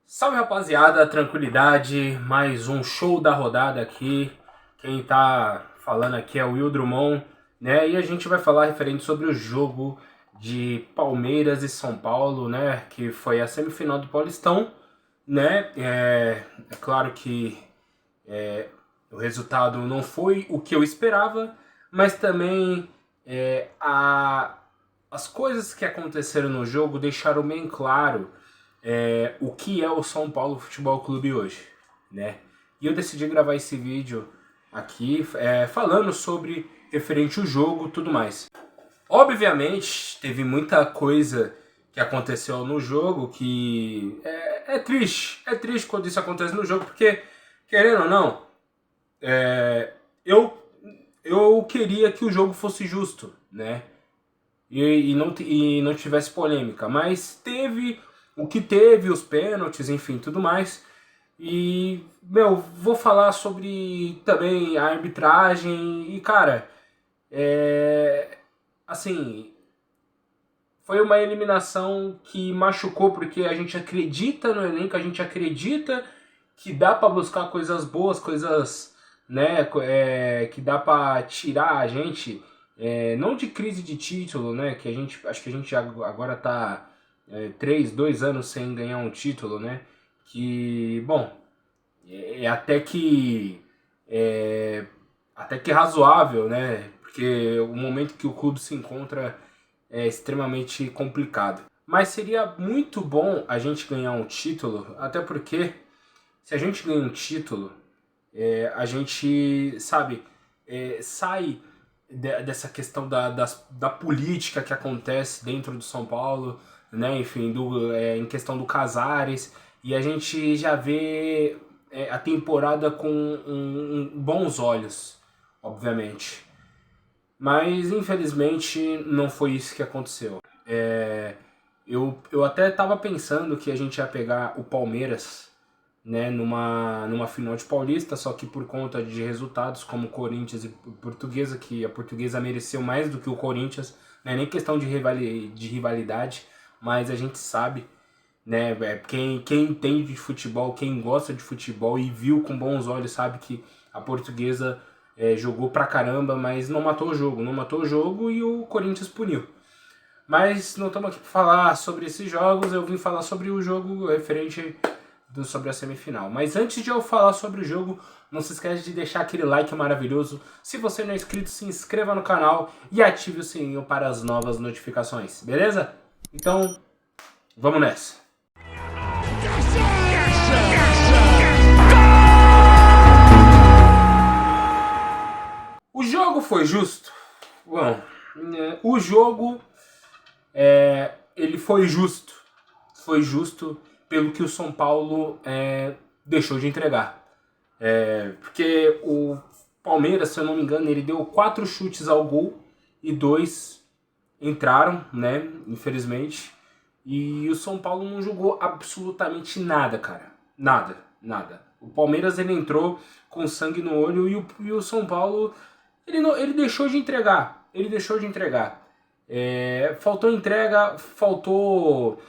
Salve rapaziada, tranquilidade, mais um show da rodada aqui. Quem tá falando aqui é o Will Drummond, né? E a gente vai falar referente sobre o jogo de Palmeiras e São Paulo, né? Que foi a semifinal do Paulistão, né? É claro que o resultado não foi o que eu esperava, mas também as coisas que aconteceram no jogo deixaram bem claro o que é o São Paulo Futebol Clube hoje, né? E eu decidi gravar esse vídeo aqui falando sobre referente ao jogo e tudo mais. Obviamente, teve muita coisa que aconteceu no jogo que é triste. É triste quando isso acontece no jogo, porque, querendo ou não, eu, eu queria que o jogo fosse justo, né? E não tivesse polêmica. Mas teve o que teve, os pênaltis, enfim, tudo mais. E, vou falar sobre também a arbitragem. E, cara, assim, foi uma eliminação que machucou porque a gente acredita no elenco, a gente acredita que dá pra buscar coisas boas, coisas, né, que dá pra tirar a gente, não de crise de título, né, que a gente, acho que a gente agora tá 2 anos sem ganhar um título, né, que, bom, é até que razoável, né, porque o momento que o clube se encontra é extremamente complicado. Mas seria muito bom a gente ganhar um título, até porque se a gente ganha um título, a gente, sabe, sai dessa questão da política que acontece dentro do São Paulo, né? Enfim, em questão do Casares, e a gente já vê a temporada com bons olhos, obviamente. Mas infelizmente não foi isso que aconteceu. Eu até estava pensando que a gente ia pegar o Palmeiras, né, numa final de Paulista, só que por conta de resultados como Corinthians e Portuguesa, que a Portuguesa mereceu mais do que o Corinthians, não é nem questão de rivalidade, mas a gente sabe, né, quem entende de futebol, quem gosta de futebol e viu com bons olhos, sabe que a Portuguesa jogou pra caramba, mas não matou o jogo e o Corinthians puniu. Mas não estamos aqui para falar sobre esses jogos, eu vim falar sobre o jogo referente sobre a semifinal. Mas antes de eu falar sobre o jogo, não se esquece de deixar aquele like maravilhoso. Se você não é inscrito, se inscreva no canal e ative o sininho para as novas notificações, beleza? Então, vamos nessa! O jogo foi justo? Bom, o jogo ele foi justo. Foi justo pelo que o São Paulo deixou de entregar. Porque o Palmeiras, se eu não me engano, ele deu 4 chutes ao gol e 2 entraram, né? Infelizmente. E o São Paulo não jogou absolutamente nada, cara. Nada, nada. O Palmeiras ele entrou com sangue no olho e o São Paulo ele deixou de entregar. Ele deixou de entregar. Faltou entrega, faltou,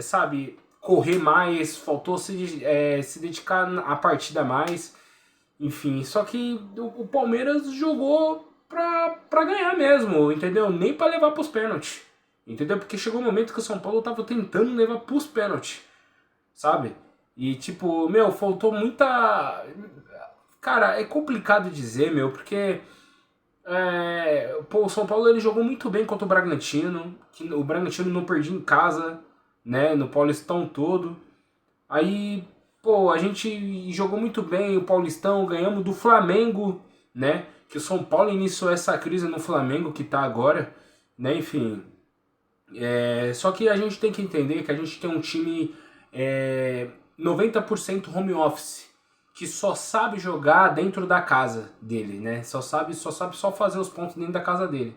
sabe, correr mais, faltou se dedicar à partida mais, enfim. Só que o Palmeiras jogou pra ganhar mesmo, entendeu? Nem pra levar pros pênaltis, entendeu? Porque chegou um momento que o São Paulo tava tentando levar pros pênaltis, sabe? E tipo, faltou muita... Cara, é complicado dizer, porque... o São Paulo ele jogou muito bem contra o Bragantino, que o Bragantino não perdia em casa, né, no Paulistão todo. Aí, a gente jogou muito bem o Paulistão, ganhamos do Flamengo, né, que o São Paulo iniciou essa crise no Flamengo que tá agora, né, enfim. Só que a gente tem que entender que a gente tem um time 90% home office, que só sabe jogar dentro da casa dele, né? Só sabe fazer os pontos dentro da casa dele.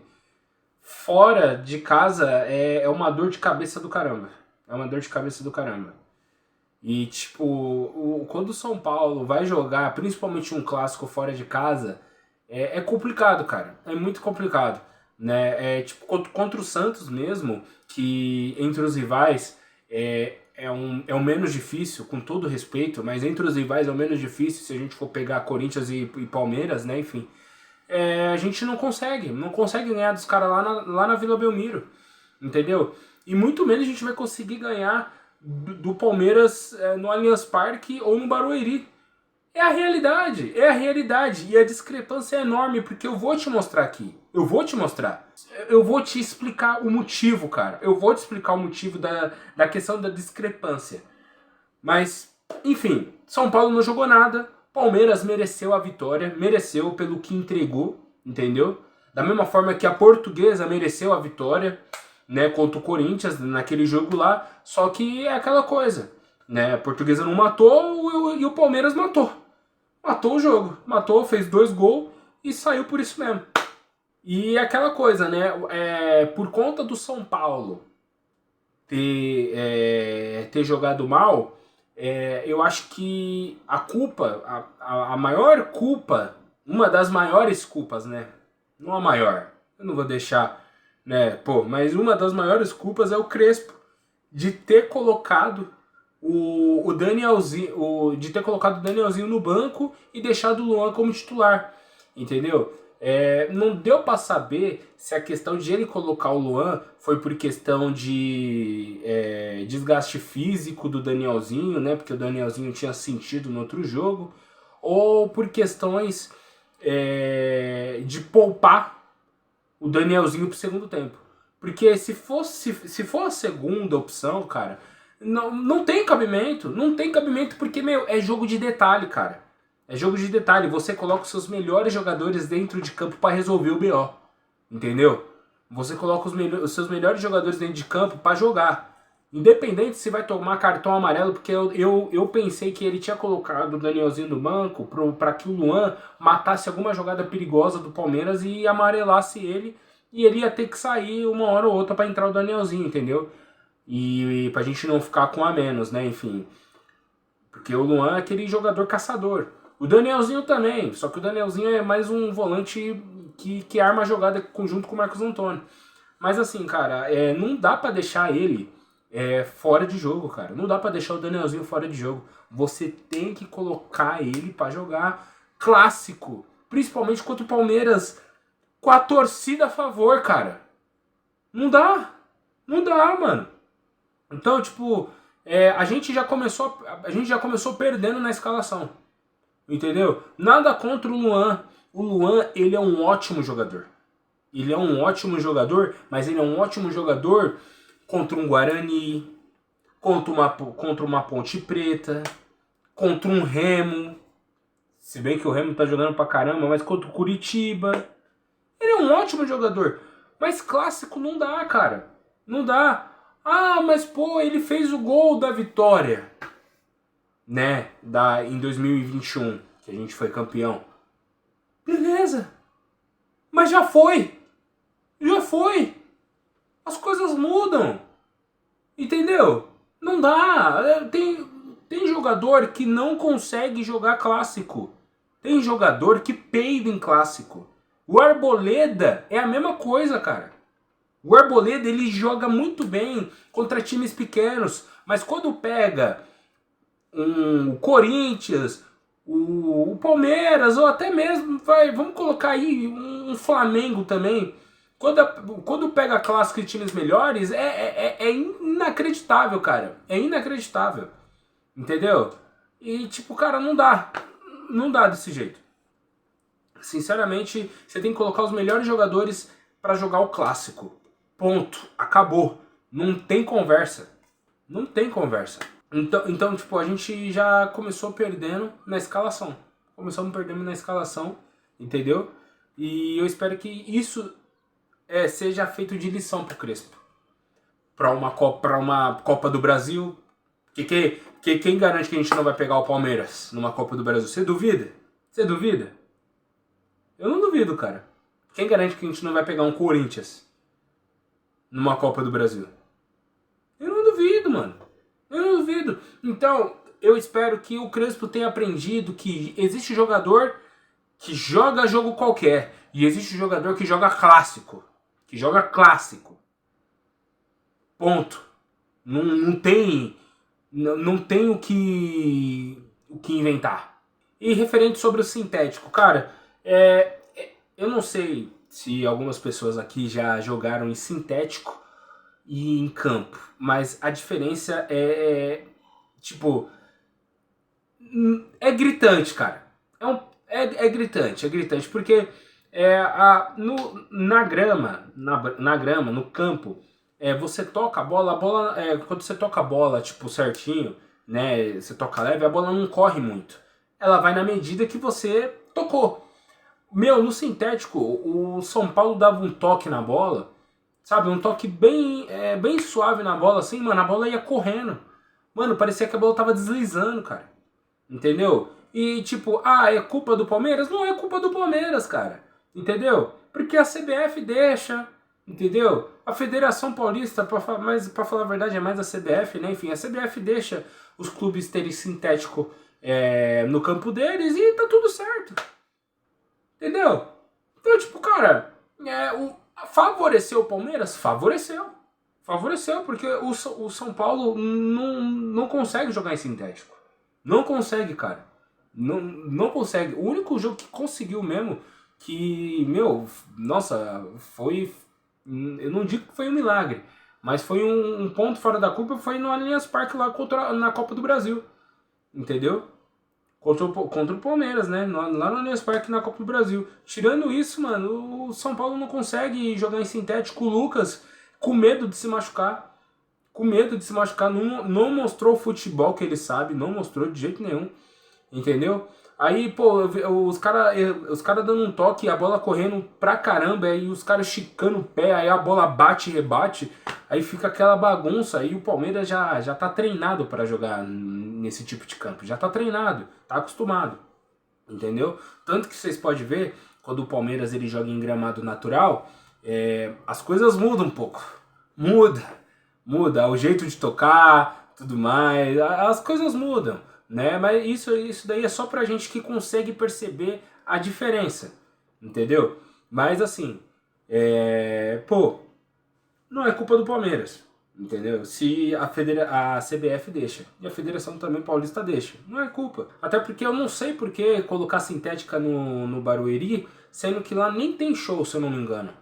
Fora de casa é uma dor de cabeça do caramba. É uma dor de cabeça do caramba. E tipo, quando o São Paulo vai jogar, principalmente um clássico fora de casa, é complicado, cara. É muito complicado, né? Tipo, contra o Santos mesmo, que entre os rivais é o menos difícil, com todo respeito, mas entre os rivais é o menos difícil, se a gente for pegar Corinthians e Palmeiras, né, enfim. A gente não consegue ganhar dos caras lá na Vila Belmiro, entendeu? E muito menos a gente vai conseguir ganhar do Palmeiras no Allianz Parque ou no Barueri. É a realidade. E a discrepância é enorme, porque eu vou te mostrar aqui. Eu vou te mostrar. Eu vou te explicar o motivo, cara. Eu vou te explicar o motivo da questão da discrepância. Mas, enfim, São Paulo não jogou nada. Palmeiras mereceu a vitória. Mereceu pelo que entregou, entendeu? Da mesma forma que a Portuguesa mereceu a vitória, né, contra o Corinthians naquele jogo lá. Só que é aquela coisa, né? A Portuguesa não matou e o Palmeiras matou. Matou o jogo, fez 2 gols e saiu por isso mesmo. E aquela coisa, né? Por conta do São Paulo ter jogado mal, eu acho que a culpa, a maior culpa, uma das maiores culpas, né? Não a maior, eu não vou deixar, né? Mas uma das maiores culpas é o Crespo de ter colocado o Danielzinho, de ter colocado o Danielzinho no banco e deixado o Luan como titular, entendeu? Não deu para saber se a questão de ele colocar o Luan foi por questão de desgaste físico do Danielzinho, né? Porque o Danielzinho tinha sentido no outro jogo, ou por questões de poupar o Danielzinho pro segundo tempo. Porque se for a segunda opção, cara, não tem cabimento. Não tem cabimento porque, é jogo de detalhe, cara. É jogo de detalhe. Você coloca os seus melhores jogadores dentro de campo para resolver o BO. Entendeu? Você coloca os seus melhores jogadores dentro de campo para jogar. Independente se vai tomar cartão amarelo, porque eu pensei que ele tinha colocado o Danielzinho no banco para que o Luan matasse alguma jogada perigosa do Palmeiras e amarelasse ele. E ele ia ter que sair uma hora ou outra para entrar o Danielzinho, entendeu? E pra gente não ficar com a menos, né? Enfim. Porque o Luan é aquele jogador caçador. O Danielzinho também. Só que o Danielzinho é mais um volante que arma a jogada junto com o Marcos Antônio. Mas assim, cara, não dá pra deixar ele fora de jogo, cara. Não dá pra deixar o Danielzinho fora de jogo. Você tem que colocar ele pra jogar clássico. Principalmente contra o Palmeiras com a torcida a favor, cara. Não dá. Não dá, mano. Então, tipo, a gente já começou perdendo na escalação. Entendeu? Nada contra o Luan. O Luan, ele é um ótimo jogador. Ele é um ótimo jogador, mas ele é um ótimo jogador contra um Guarani, contra uma Ponte Preta, contra um Remo. Se bem que o Remo tá jogando pra caramba, mas contra o Curitiba. Ele é um ótimo jogador. Mas clássico não dá, cara. Não dá. Ah, mas ele fez o gol da vitória, né, em 2021, que a gente foi campeão. Beleza. Mas já foi. Já foi. As coisas mudam. Entendeu? Não dá. Tem jogador que não consegue jogar clássico. Tem jogador que peida em clássico. O Arboleda é a mesma coisa, cara. O Arboleda, ele joga muito bem contra times pequenos, mas quando pega o Corinthians, o Palmeiras, ou até mesmo, vamos colocar aí um Flamengo também, quando pega clássico de times melhores, é inacreditável, cara. É inacreditável. Entendeu? E tipo, cara, não dá. Não dá desse jeito. Sinceramente, você tem que colocar os melhores jogadores para jogar o clássico. Ponto. Acabou. Não tem conversa. Não tem conversa. Então, tipo, a gente já começou perdendo na escalação. Começamos perdendo na escalação, entendeu? E eu espero que isso seja feito de lição pro Crespo. Pra uma Copa do Brasil. Que quem garante que a gente não vai pegar o Palmeiras numa Copa do Brasil? Você duvida? Você duvida? Eu não duvido, cara. Quem garante que a gente não vai pegar um Corinthians numa Copa do Brasil? Eu não duvido, mano. Eu não duvido. Então, eu espero que o Crespo tenha aprendido que existe jogador que joga jogo qualquer. E existe jogador que joga clássico. Ponto. Não tem Não tem o que inventar. E referente sobre o sintético, cara, eu não sei se algumas pessoas aqui já jogaram em sintético e em campo, mas a diferença tipo, é gritante, cara. É gritante, porque na grama, na grama, no campo, você toca a bola quando você toca a bola, tipo, certinho, né, você toca leve, a bola não corre muito. Ela vai na medida que você tocou. Meu, no sintético, o São Paulo dava um toque na bola, sabe, um toque bem suave na bola, assim, mano, a bola ia correndo. Mano, parecia que a bola tava deslizando, cara. Entendeu? E tipo, é culpa do Palmeiras? Não é culpa do Palmeiras, cara. Entendeu? Porque a CBF deixa, entendeu? A Federação Paulista, mas pra falar a verdade, é mais a CBF, né? Enfim, a CBF deixa os clubes terem sintético no campo deles e tá tudo certo. Entendeu? Então, tipo, cara, favoreceu o Palmeiras? Favoreceu. Favoreceu, porque o São Paulo não consegue jogar em sintético. Não consegue, cara. Não consegue. O único jogo que conseguiu mesmo, que, meu, nossa, foi. Eu não digo que foi um milagre, mas foi um ponto fora da curva, foi no Allianz Parque lá na Copa do Brasil. Entendeu? Contra o Palmeiras, né? Lá no Allianz Parque na Copa do Brasil. Tirando isso, mano, o São Paulo não consegue jogar em sintético. O Lucas, com medo de se machucar. Com medo de se machucar, não mostrou o futebol que ele sabe, não mostrou de jeito nenhum. Entendeu? Aí, pô, os cara dando um toque, a bola correndo pra caramba, aí os caras esticando o pé, aí a bola bate e rebate, aí fica aquela bagunça, aí o Palmeiras já tá treinado pra jogar nesse tipo de campo, já tá treinado, tá acostumado, entendeu? Tanto que vocês podem ver, quando o Palmeiras ele joga em gramado natural, as coisas mudam um pouco, muda o jeito de tocar, tudo mais, as coisas mudam, né? Mas isso daí é só pra gente que consegue perceber a diferença, entendeu? Mas assim, pô, não é culpa do Palmeiras, entendeu? Se a CBF deixa, e a Federação também Paulista deixa, não é culpa. Até porque eu não sei por que colocar sintética no Barueri, sendo que lá nem tem show, se eu não me engano.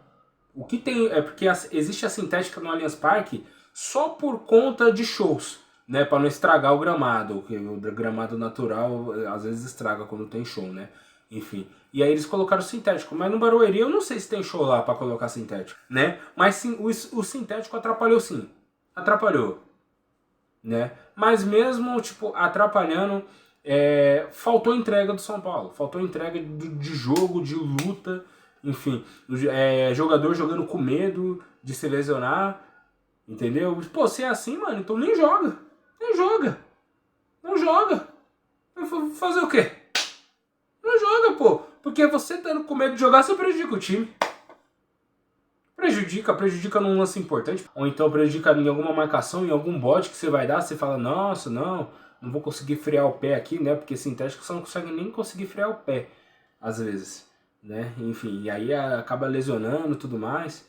O que tem é porque existe a sintética no Allianz Parque só por conta de shows, né, para não estragar o gramado, porque o gramado natural às vezes estraga quando tem show, né? Enfim. E aí eles colocaram sintético, mas no Barueri eu não sei se tem show lá para colocar sintético, né? Mas sim, o sintético atrapalhou sim. Atrapalhou, né? Mas mesmo tipo atrapalhando, faltou entrega do São Paulo, faltou entrega de jogo, de luta, enfim, jogador jogando com medo de se lesionar, entendeu? Pô, se é assim, mano, então nem joga, nem joga, não joga. Fazer o quê? Não joga, pô, porque você estando com medo de jogar, você prejudica o time. Prejudica num lance importante, ou então prejudica em alguma marcação, em algum bote que você vai dar, você fala, nossa, não vou conseguir frear o pé aqui, né? Porque sintético você não consegue nem conseguir frear o pé, às vezes, né? Enfim, e aí acaba lesionando e tudo mais.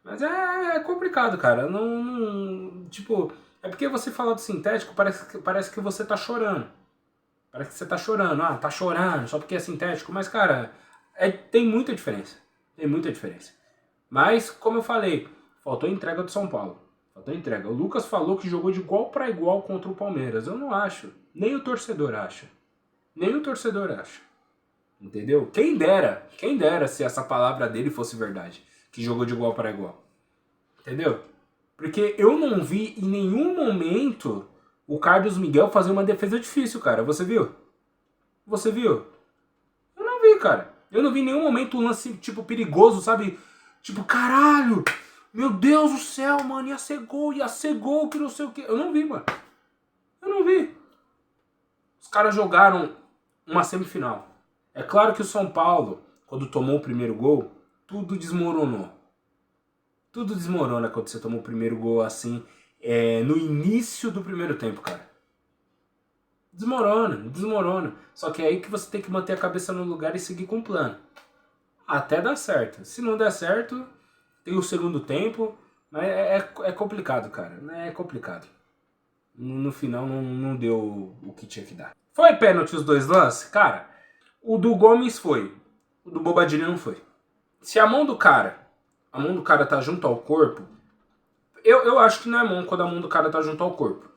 Mas é complicado, cara. Tipo, é porque você fala do sintético, parece que você tá chorando. Parece que você tá chorando. Ah, tá chorando só porque é sintético. Mas, cara, tem muita diferença. Tem muita diferença. Mas, como eu falei, faltou entrega do São Paulo. Faltou entrega. O Lucas falou que jogou de igual para igual contra o Palmeiras. Eu não acho. Nem o torcedor acha. Nem o torcedor acha. Entendeu? Quem dera se essa palavra dele fosse verdade. Que jogou de igual para igual. Entendeu? Porque eu não vi em nenhum momento o Carlos Miguel fazer uma defesa difícil, cara. Você viu? Você viu? Eu não vi, cara. Eu não vi em nenhum momento um lance, tipo, perigoso, sabe? Tipo, caralho! Meu Deus do céu, mano, ia ser gol, que não sei o que. Eu não vi, mano. Eu não vi. Os caras jogaram uma semifinal. É claro que o São Paulo, quando tomou o primeiro gol, tudo desmoronou. Tudo desmorona quando você toma o primeiro gol assim, no início do primeiro tempo, cara. Desmorona. Só que é aí que você tem que manter a cabeça no lugar e seguir com o plano. Até dar certo. Se não der certo, tem o segundo tempo, mas é complicado, cara. É complicado. No final não deu o que tinha que dar. Foi pênalti os dois lances? Cara, o do Gomes foi. O do Bobadilha não foi. Se a mão do cara tá junto ao corpo, eu acho que não é mão quando a mão do cara tá junto ao corpo.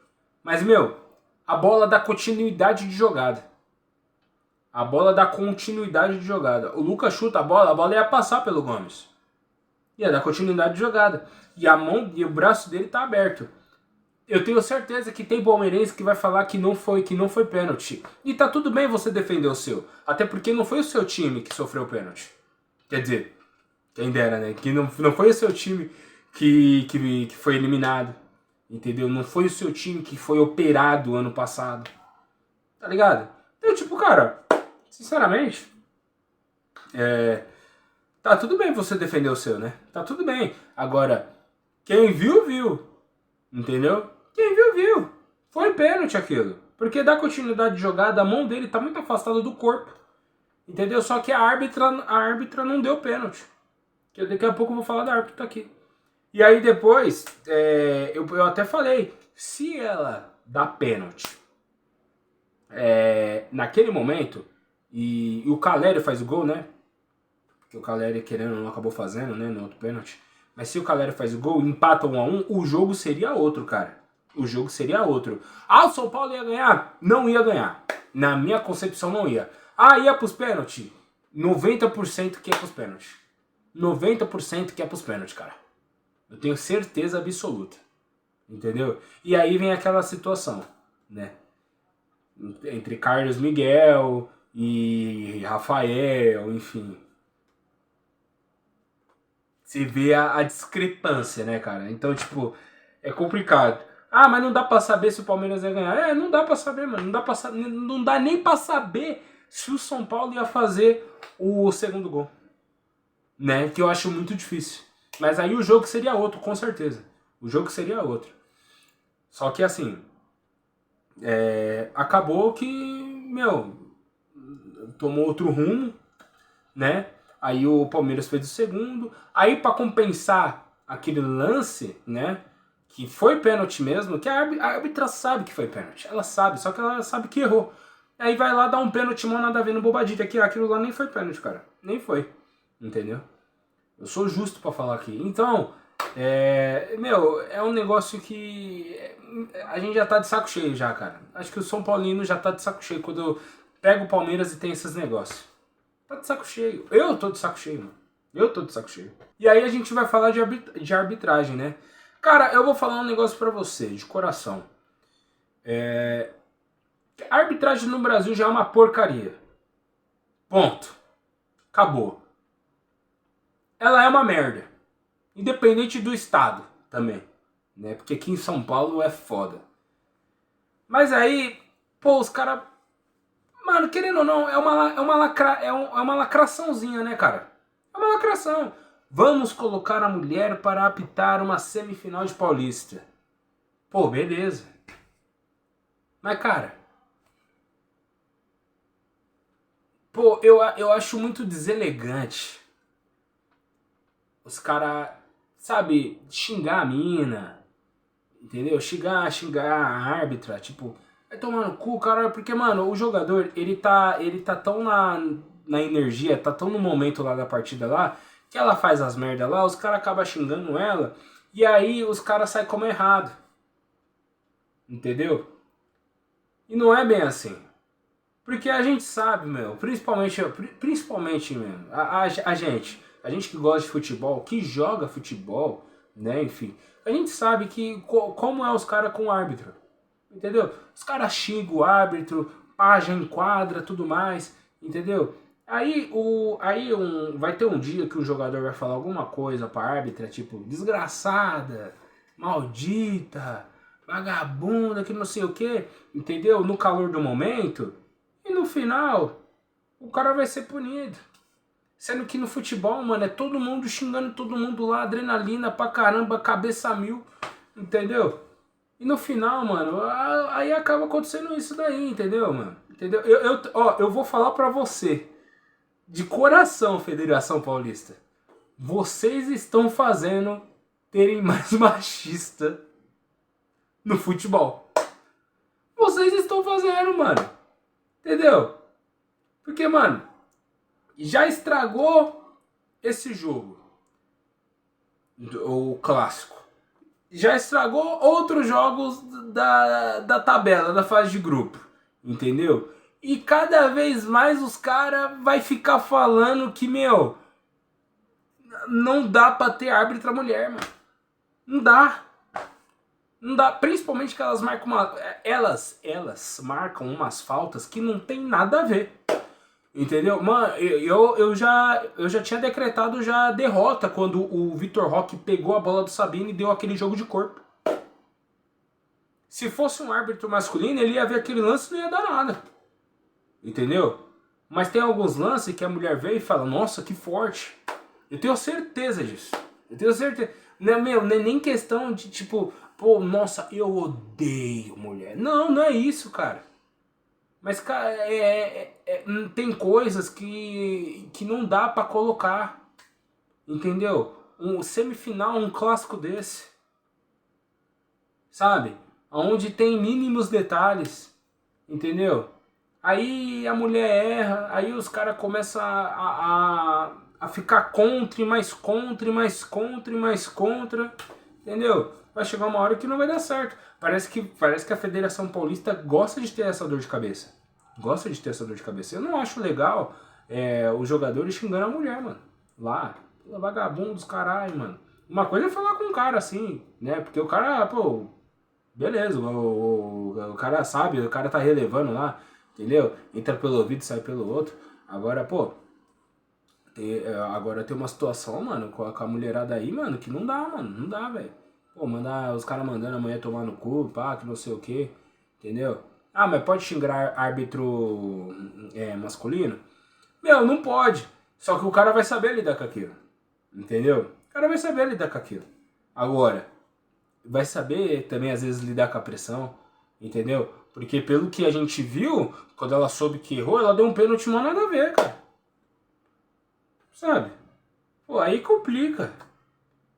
Mas, meu, a bola dá continuidade de jogada. A bola dá continuidade de jogada. O Lucas chuta a bola ia passar pelo Gomes. Ia dar continuidade de jogada. E a mão e o braço dele tá aberto. Eu tenho certeza que tem palmeirense que vai falar que não foi pênalti. E tá tudo bem você defender o seu. Até porque não foi o seu time que sofreu o pênalti. Quer dizer, quem dera, né? Que não foi o seu time que foi eliminado. Entendeu? Não foi o seu time que foi operado ano passado. Tá ligado? Então, tipo, cara, sinceramente, tá tudo bem você defender o seu, né? Tá tudo bem. Agora, quem viu, viu. Entendeu? Quem viu, viu. Foi pênalti aquilo. Porque dá continuidade de jogada, a mão dele tá muito afastada do corpo. Entendeu? Só que a árbitra não deu pênalti. Que daqui a pouco eu vou falar da árbitra aqui. E aí depois, eu até falei, se ela dá pênalti naquele momento, e o Caleri faz o gol, né? Porque o Caleri, querendo não, acabou fazendo, né? No outro pênalti. Mas se o Caleri faz o gol, empata 1-1, o jogo seria outro, cara. O jogo seria outro. Ah, o São Paulo ia ganhar? Não ia ganhar. Na minha concepção, não ia. Ah, ia pros pênaltis? 90% que ia pros pênaltis. 90% que ia pros pênaltis, cara. Eu tenho certeza absoluta. Entendeu? E aí vem aquela situação, né? Entre Carlos Miguel e Rafael, enfim. Você vê a discrepância, né, cara? Então, tipo, é complicado. Ah, mas não dá pra saber se o Palmeiras ia ganhar. Não dá pra saber, mano. Não dá nem pra saber se o São Paulo ia fazer o segundo gol. Né? Que eu acho muito difícil. Mas aí o jogo seria outro, com certeza. O jogo seria outro. Só que assim, acabou que, meu, tomou outro rumo, né? Aí o Palmeiras fez o segundo. Aí pra compensar aquele lance, né? Que foi pênalti mesmo, que a árbitra sabe que foi pênalti. Ela sabe, só que ela sabe que errou. Aí vai lá dar um pênalti, mano, nada a ver no Bobadilha. Que aquilo lá nem foi pênalti, cara. Nem foi. Entendeu? Eu sou justo pra falar aqui. Então, meu, é um negócio que a gente já tá de saco cheio já, cara. Acho que o São Paulino já tá de saco cheio quando eu pego o Palmeiras e tem esses negócios. Tá de saco cheio. Eu tô de saco cheio, mano. Eu tô de saco cheio. E aí a gente vai falar de arbitragem, né? Cara, eu vou falar um negócio pra você, de coração. A arbitragem no Brasil já é uma porcaria. Ponto. Acabou. Ela é uma merda. Independente do estado também. Né? Porque aqui em São Paulo é foda. Mas aí, pô, os caras... Mano, querendo ou não, é uma lacraçãozinha, né, cara? É uma lacração. Vamos colocar a mulher para apitar uma semifinal de Paulista. Pô, beleza. Mas, cara... Pô, eu acho muito deselegante os caras, sabe, xingar a mina, entendeu? Xingar a árbitra, tipo, vai tomar no cu, cara, porque, mano, o jogador, ele tá tão na energia, tá tão no momento lá da partida lá, que ela faz as merdas lá, os caras acabam xingando ela, e aí os caras saem como errado, entendeu? E não é bem assim. Porque a gente sabe, meu, principalmente mesmo, a gente que gosta de futebol, que joga futebol, né, enfim, a gente sabe que como é os caras com o árbitro, entendeu? Os caras xingam o árbitro, pá, já enquadra, tudo mais, entendeu? Aí vai ter um dia que o jogador vai falar alguma coisa pra árbitra, tipo, desgraçada, maldita, vagabunda, que não sei o que, entendeu? No calor do momento... E no final, o cara vai ser punido. Sendo que no futebol, mano, é todo mundo xingando todo mundo lá, adrenalina pra caramba, cabeça a mil, entendeu? E no final, mano, aí acaba acontecendo isso daí, entendeu, mano? Entendeu? Eu vou falar pra você, de coração, Federação Paulista, vocês estão fazendo terem mais machista no futebol. vocês estão fazendo, mano. Entendeu? Porque, mano, já estragou esse jogo. O clássico. Já estragou outros jogos da tabela, da fase de grupo. Entendeu? E cada vez mais os caras vai ficar falando que, meu, não dá pra ter árbitra mulher, mano. Não dá. Não dá. Principalmente que elas marcam elas marcam umas faltas que não tem nada a ver. Entendeu? Mano, eu já tinha decretado já derrota quando o Vitor Roque pegou a bola do Sabino e deu aquele jogo de corpo. Se fosse um árbitro masculino, ele ia ver aquele lance e não ia dar nada. Entendeu? Mas tem alguns lances que a mulher vê e fala, nossa, que forte. Eu tenho certeza disso. Eu tenho certeza. Não, meu, não é nem questão de tipo, pô, nossa, eu odeio mulher. Não, não é isso, cara. Mas, cara, tem coisas que não dá pra colocar. Entendeu? Um semifinal, um clássico desse. Sabe? Onde tem mínimos detalhes. Entendeu? Aí a mulher erra, aí os caras começam a ficar contra e mais contra e mais contra e mais contra. Entendeu? Vai chegar uma hora que não vai dar certo. Parece que a Federação Paulista gosta de ter essa dor de cabeça. Gosta de ter essa dor de cabeça. Eu não acho legal os jogadores xingando a mulher, mano. Lá. Vagabundo dos caralho, mano. Uma coisa é falar com um cara assim, né? Porque o cara, pô, beleza, o cara sabe, o cara tá relevando lá, entendeu? Entra pelo ouvido e sai pelo outro. Agora, pô, agora tem uma situação, mano, com a mulherada aí, mano, que não dá, mano. Não dá, velho. Pô, os caras mandando a mulher tomar no cu, pá, que não sei o que, entendeu? Ah, mas pode xingar árbitro masculino? Meu, não pode. Só que o cara vai saber lidar com aquilo. Entendeu? O cara vai saber lidar com aquilo. Agora, vai saber também às vezes lidar com a pressão. Entendeu? Porque pelo que a gente viu, quando ela soube que errou, ela deu um pênalti, não nada a ver, cara. Sabe? Pô, aí complica.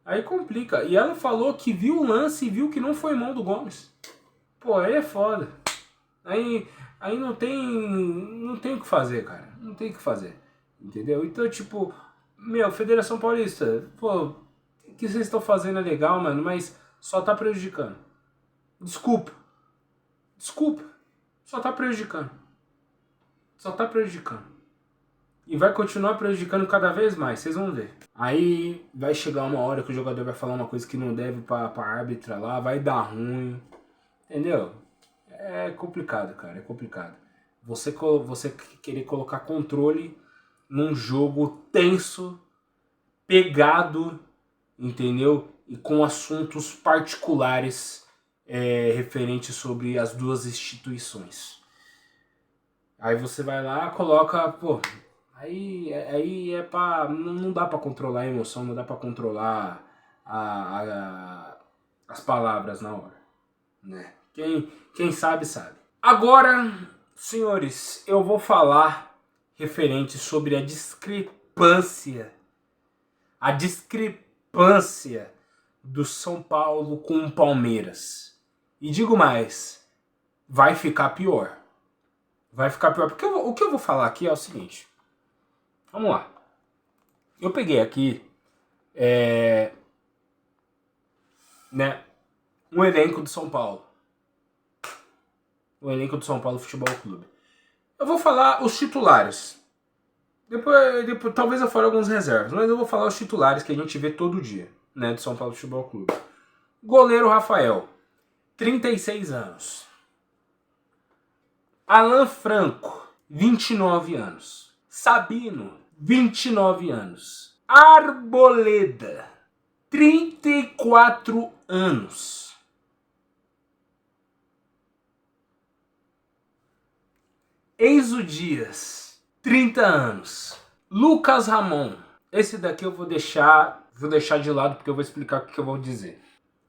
Aí complica. E ela falou que viu o lance e viu que não foi mão do Gomes. Pô, aí é foda. Aí não tem o que fazer, cara. Não tem o que fazer. Entendeu? Então, tipo, meu, Federação Paulista, pô, o que vocês estão fazendo é legal, mano, mas só tá prejudicando. Desculpa. Só tá prejudicando. Só tá prejudicando. E vai continuar prejudicando cada vez mais, vocês vão ver. Aí vai chegar uma hora que o jogador vai falar uma coisa que não deve pra árbitra lá, vai dar ruim. Entendeu? É complicado, cara, é complicado. Você querer colocar controle num jogo tenso, pegado, entendeu? E com assuntos particulares referentes sobre as duas instituições. Aí você vai lá, coloca, pô, aí é pra... Não dá pra controlar a emoção, não dá pra controlar as palavras na hora, né? Quem sabe, sabe. Agora, senhores, eu vou falar referente sobre a discrepância do São Paulo com o Palmeiras. E digo mais, vai ficar pior. Vai ficar pior. Porque o que eu vou falar aqui é o seguinte. Vamos lá. Eu peguei aqui né, um elenco do São Paulo. O elenco do São Paulo Futebol Clube. Eu vou falar os titulares. Depois talvez eu fale alguns reservas, mas eu vou falar os titulares que a gente vê todo dia, né, do São Paulo Futebol Clube. Goleiro Rafael, 36 anos. Alan Franco, 29 anos. Sabino, 29 anos. Arboleda, 34 anos. Enzo Dias, 30 anos. Lucas Ramon, esse daqui eu vou deixar de lado porque eu vou explicar o que eu vou dizer.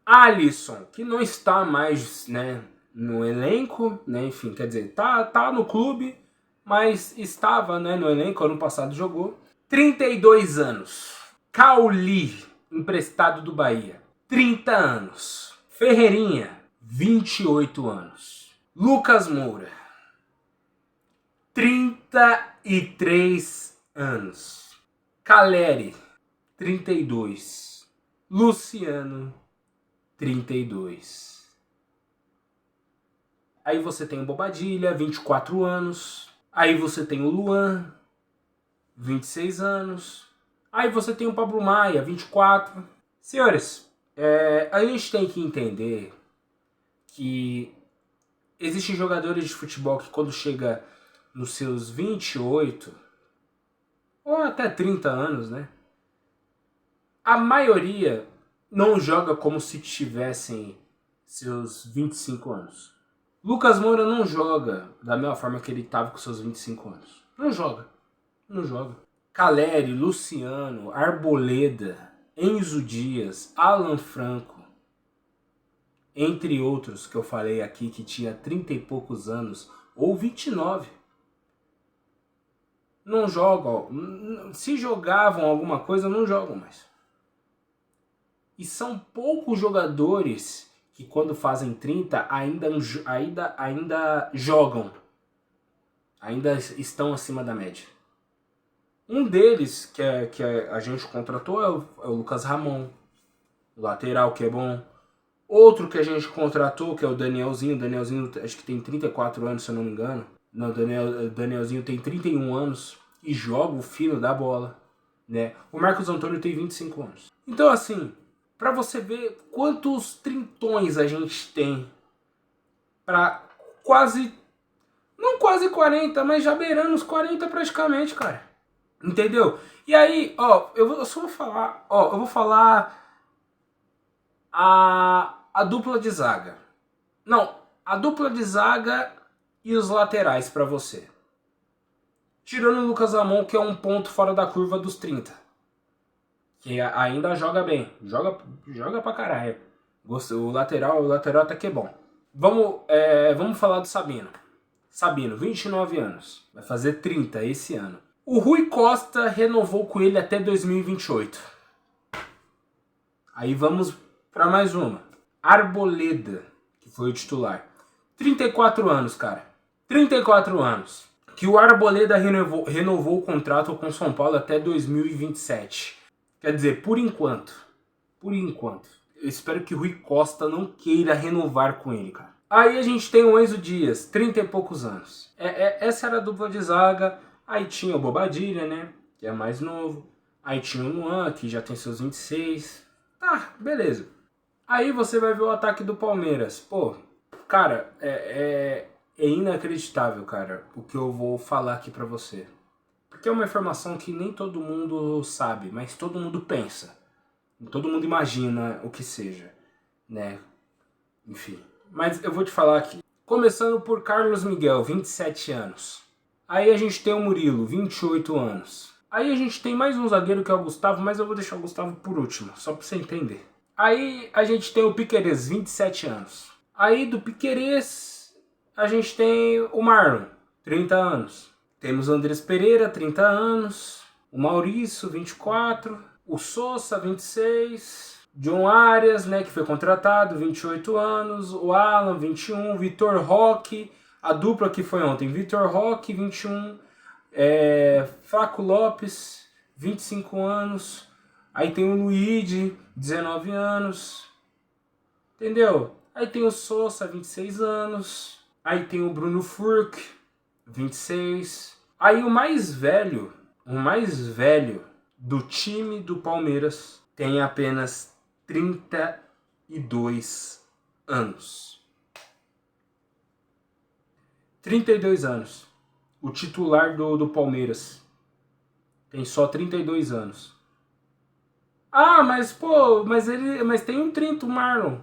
Alisson, que não está mais, né, no elenco, né, enfim, quer dizer, tá no clube, mas estava, né, no elenco, ano passado jogou. 32 anos. Cauli, emprestado do Bahia, 30 anos. Ferreirinha, 28 anos. Lucas Moura, 33 anos. Caleri, 32. Luciano, 32. Aí você tem o Bobadilha, 24 anos. Aí você tem o Luan, 26 anos. Aí você tem o Pablo Maia, 24. Senhores, a gente tem que entender que existem jogadores de futebol que quando chega nos seus 28 ou até 30 anos, né? A maioria não joga como se tivessem seus 25 anos. Lucas Moura não joga da mesma forma que ele estava com seus 25 anos. Não joga. Não joga. Caleri, Luciano, Arboleda, Enzo Dias, Alan Franco, entre outros que eu falei aqui que tinha 30 e poucos anos, ou 29. Não jogam. Se jogavam alguma coisa, não jogam mais. E são poucos jogadores que quando fazem 30 ainda jogam. Ainda estão acima da média. Um deles que a gente contratou é o Lucas Ramon, o lateral, que é bom. Outro que a gente contratou, que é o Danielzinho. O Danielzinho acho que tem 34 anos, se eu não me engano. Não, o Danielzinho tem 31 anos e joga o fino da bola, né? O Marcos Antônio tem 25 anos. Então, assim, pra você ver quantos trintões a gente tem pra quase, não quase 40, mas já beirando os 40 praticamente, cara. Entendeu? E aí, ó, eu só vou falar, ó, eu vou falar a dupla de zaga. Não, a dupla de zaga e os laterais pra você. Tirando o Lucas Ramon, que é um ponto fora da curva dos 30. Que ainda joga bem. Joga pra caralho. O lateral até que é bom. Vamos falar do Sabino. Sabino, 29 anos. Vai fazer 30 esse ano. O Rui Costa renovou com ele até 2028. Aí vamos pra mais uma. Arboleda, que foi o titular. 34 anos, cara. 34 anos. Que o Arboleda renovou o contrato com o São Paulo até 2027. Quer dizer, por enquanto. Por enquanto. Eu espero que o Rui Costa não queira renovar com ele, cara. Aí a gente tem o Enzo Dias, 30 e poucos anos. Essa era a dupla de zaga. Aí tinha o Bobadilha, né? Que é mais novo. Aí tinha o Luan, que já tem seus 26. Tá, beleza. Aí você vai ver o ataque do Palmeiras. Pô, cara, é inacreditável, cara, o que eu vou falar aqui pra você. Porque é uma informação que nem todo mundo sabe, mas todo mundo pensa. Todo mundo imagina o que seja, né? Enfim. Mas eu vou te falar aqui. Começando por Carlos Miguel, 27 anos. Aí a gente tem o Murilo, 28 anos. Aí a gente tem mais um zagueiro que é o Gustavo, mas eu vou deixar o Gustavo por último, só pra você entender. Aí a gente tem o Piquerez, 27 anos. Aí do Piquerez a gente tem o Marlon, 30 anos. Temos o Andrés Pereira, 30 anos. O Maurício, 24. O Sousa, 26. John Arias, né, que foi contratado, 28 anos. O Alan, 21. Vitor Roque, a dupla que foi ontem. Vitor Roque, 21. Flaco Lopes, 25 anos. Aí tem o Luigi, 19 anos. Entendeu? Aí tem o Sousa, 26 anos. Aí tem o Bruno Furk, 26. Aí o mais velho do time do Palmeiras tem apenas 32 anos. 32 anos. O titular do Palmeiras tem só 32 anos. Ah, mas pô, mas tem um 30, o Marlon.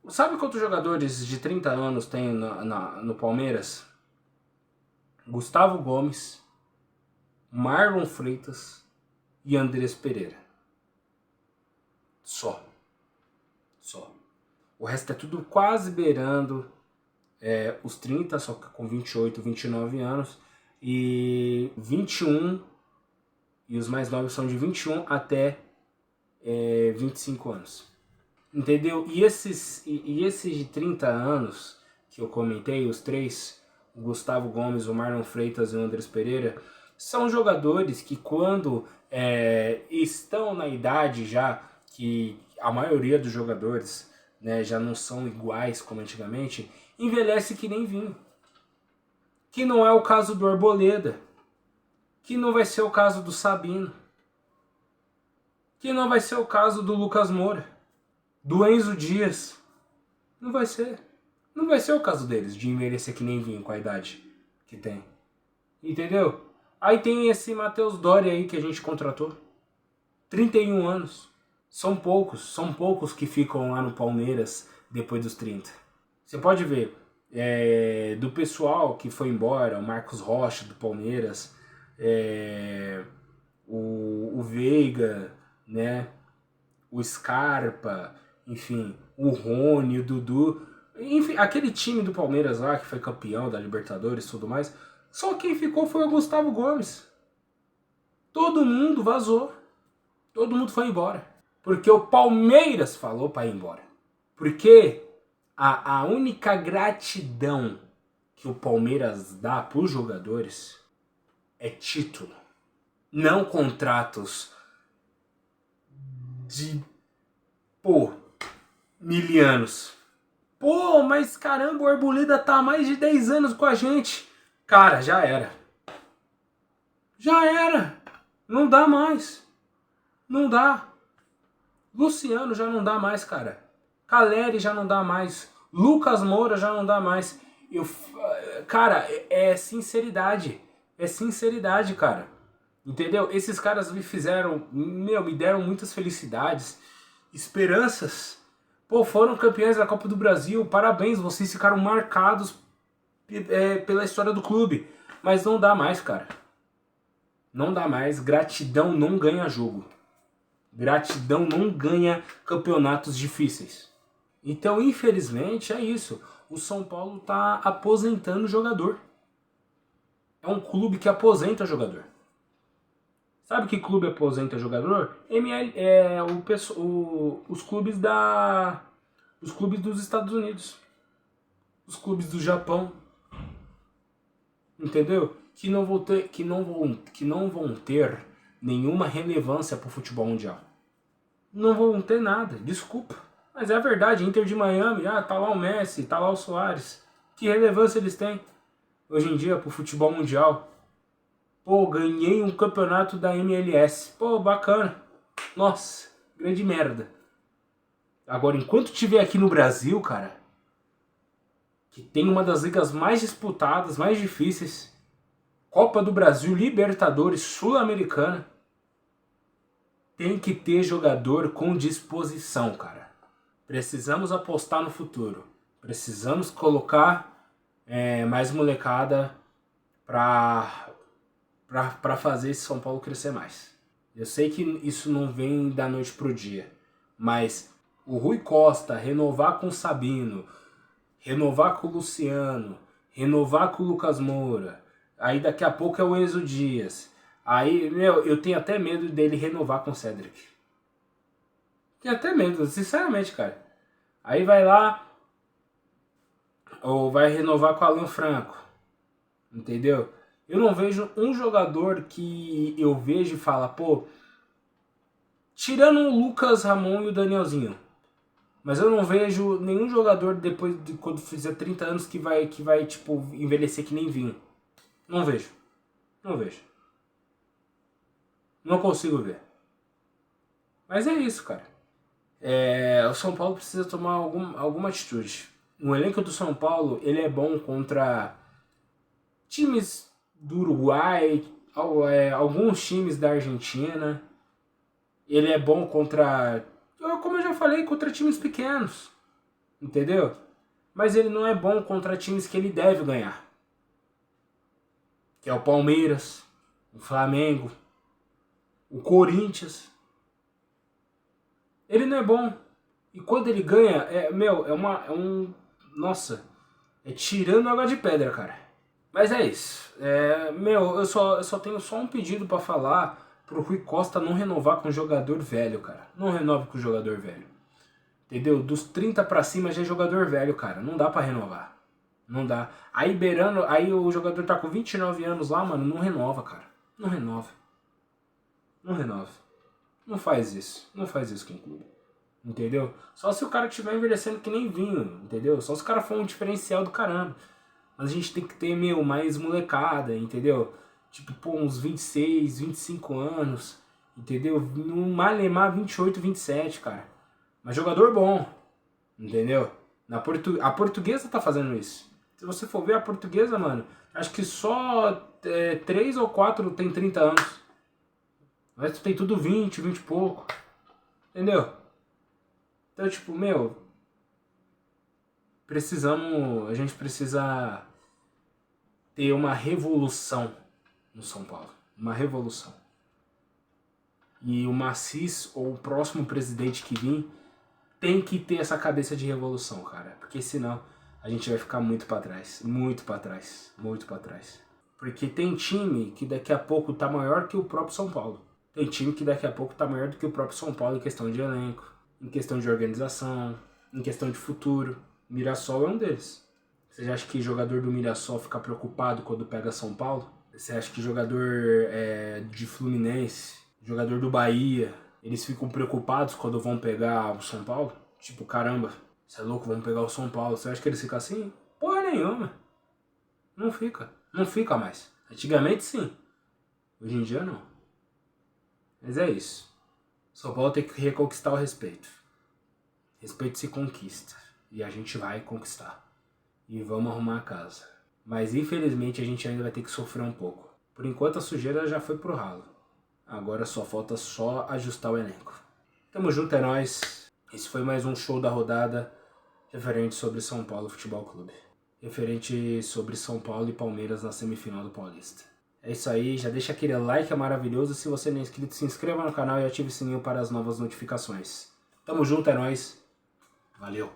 Sabe quantos jogadores de 30 anos tem no Palmeiras? Gustavo Gomes, Marlon Freitas e Andrés Pereira. Só. O resto é tudo quase beirando os 30, só que com 28, 29 anos. E 21, e os mais novos são de 21 até 25 anos. Entendeu? E esses de 30 anos, que eu comentei, os três, o Gustavo Gomes, o Marlon Freitas e o Andrés Pereira, são jogadores que quando estão na idade já, que a maioria dos jogadores, né, já não são iguais como antigamente, envelhece que nem vinho. Que não é o caso do Arboleda, que não vai ser o caso do Sabino, que não vai ser o caso do Lucas Moura, do Enzo Dias. Não vai ser. Não vai ser o caso deles, de envelhecer que nem vinho com a idade que tem. Entendeu? Aí tem esse Matheus Doria aí que a gente contratou. 31 anos. São poucos que ficam lá no Palmeiras depois dos 30. Você pode ver, do pessoal que foi embora, o Marcos Rocha do Palmeiras, o Veiga, né? O Scarpa, enfim, o Rony, o Dudu, enfim, aquele time do Palmeiras lá que foi campeão da Libertadores e tudo mais, só quem ficou foi o Gustavo Gomes. Todo mundo vazou, todo mundo foi embora, porque o Palmeiras falou para ir embora, porque a única gratidão que o Palmeiras dá para os jogadores é título, não contratos de, milianos. Mas caramba, o Arboleda tá há mais de 10 anos com a gente. Cara, já era. Já era. Não dá mais. Não dá. Luciano já não dá mais, cara. Caleri já não dá mais. Lucas Moura já não dá mais. Cara, é sinceridade. É sinceridade, cara. Entendeu? Esses caras me fizeram, me deram muitas felicidades, esperanças. Foram campeões da Copa do Brasil, parabéns, vocês ficaram marcados pela história do clube. Mas não dá mais, cara. Não dá mais, gratidão não ganha jogo. Gratidão não ganha campeonatos difíceis. Então, infelizmente, é isso. O São Paulo tá aposentando o jogador. É um clube que aposenta o jogador. Sabe que clube aposenta jogador? Os clubes os clubes dos Estados Unidos. Os clubes do Japão. Entendeu? Que não vão ter nenhuma relevância para o futebol mundial. Não vão ter nada, desculpa. Mas é a verdade, Inter de Miami, tá lá o Messi, tá lá o Suárez. Que relevância eles têm hoje em dia para o futebol mundial? Ganhei um campeonato da MLS. Bacana. Nossa, grande merda. Agora, enquanto tiver aqui no Brasil, cara, que tem uma das ligas mais disputadas, mais difíceis, Copa do Brasil, Libertadores, Sul-Americana, tem que ter jogador com disposição, cara. Precisamos apostar no futuro. Precisamos colocar mais molecada pra fazer esse São Paulo crescer mais. Eu sei que isso não vem da noite pro dia, mas o Rui Costa renovar com o Sabino, renovar com o Luciano, renovar com o Lucas Moura, aí daqui a pouco é o Enzo Dias, aí, eu tenho até medo dele renovar com o Cedric. Tenho até medo, sinceramente, cara. Aí vai lá, ou vai renovar com o Alan Franco, entendeu? Eu não vejo um jogador que eu vejo e fala, tirando o Lucas Ramon e o Danielzinho, mas eu não vejo nenhum jogador depois de quando fizer 30 anos que vai tipo, envelhecer que nem vinho. Não vejo. Não consigo ver. Mas é isso, cara. O São Paulo precisa tomar alguma atitude. O elenco do São Paulo, ele é bom contra times do Uruguai, alguns times da Argentina. Ele é bom contra, como eu já falei, contra times pequenos, entendeu? Mas ele não é bom contra times que ele deve ganhar, que é o Palmeiras, o Flamengo, o Corinthians. Ele não é bom. E quando ele ganha, nossa, é tirando água de pedra, cara. Mas é isso. Eu só tenho um pedido pra falar pro Rui Costa não renovar com jogador velho, cara. Não renove com jogador velho. Entendeu? Dos 30 pra cima já é jogador velho, cara. Não dá pra renovar. Não dá. Aí beirando, aí o jogador tá com 29 anos lá, mano, não renova, cara. Não renova. Não renova. Não faz isso. Não faz isso com o clube. Entendeu? Só se o cara estiver envelhecendo que nem vinho, entendeu? Só se o cara for um diferencial do caramba. Mas a gente tem que ter, mais molecada, entendeu? Tipo, pô, uns 26, 25 anos, entendeu? No Malemar 28, 27, cara. Mas jogador bom, entendeu? A portuguesa tá fazendo isso. Se você for ver a portuguesa, mano, acho que só 3 ou 4 tem 30 anos. O resto tem tudo 20, 20 e pouco. Entendeu? Então, tipo, a gente precisa ter uma revolução no São Paulo. Uma revolução. E o Macis, ou o próximo presidente que vir, tem que ter essa cabeça de revolução, cara. Porque senão a gente vai ficar muito pra trás. Muito pra trás. Muito pra trás. Porque tem time que daqui a pouco tá maior que o próprio São Paulo. Tem time que daqui a pouco tá maior do que o próprio São Paulo em questão de elenco, em questão de organização, em questão de futuro. Mirassol é um deles. Você acha que jogador do Mirassol fica preocupado quando pega São Paulo? Você acha que jogador de Fluminense, jogador do Bahia, eles ficam preocupados quando vão pegar o São Paulo? Tipo, caramba, você é louco, vamos pegar o São Paulo. Você acha que eles ficam assim? Porra nenhuma. Não fica. Não fica mais. Antigamente sim. Hoje em dia não. Mas é isso. São Paulo tem que reconquistar o respeito. Respeito se conquista. E a gente vai conquistar. E vamos arrumar a casa. Mas infelizmente a gente ainda vai ter que sofrer um pouco. Por enquanto a sujeira já foi pro ralo. Agora só falta ajustar o elenco. Tamo junto, é nóis. Esse foi mais um show da rodada referente sobre São Paulo Futebol Clube. Referente sobre São Paulo e Palmeiras na semifinal do Paulista. É isso aí, já deixa aquele like maravilhoso. Se você não é inscrito, se inscreva no canal e ative o sininho para as novas notificações. Tamo junto, é nóis. Valeu.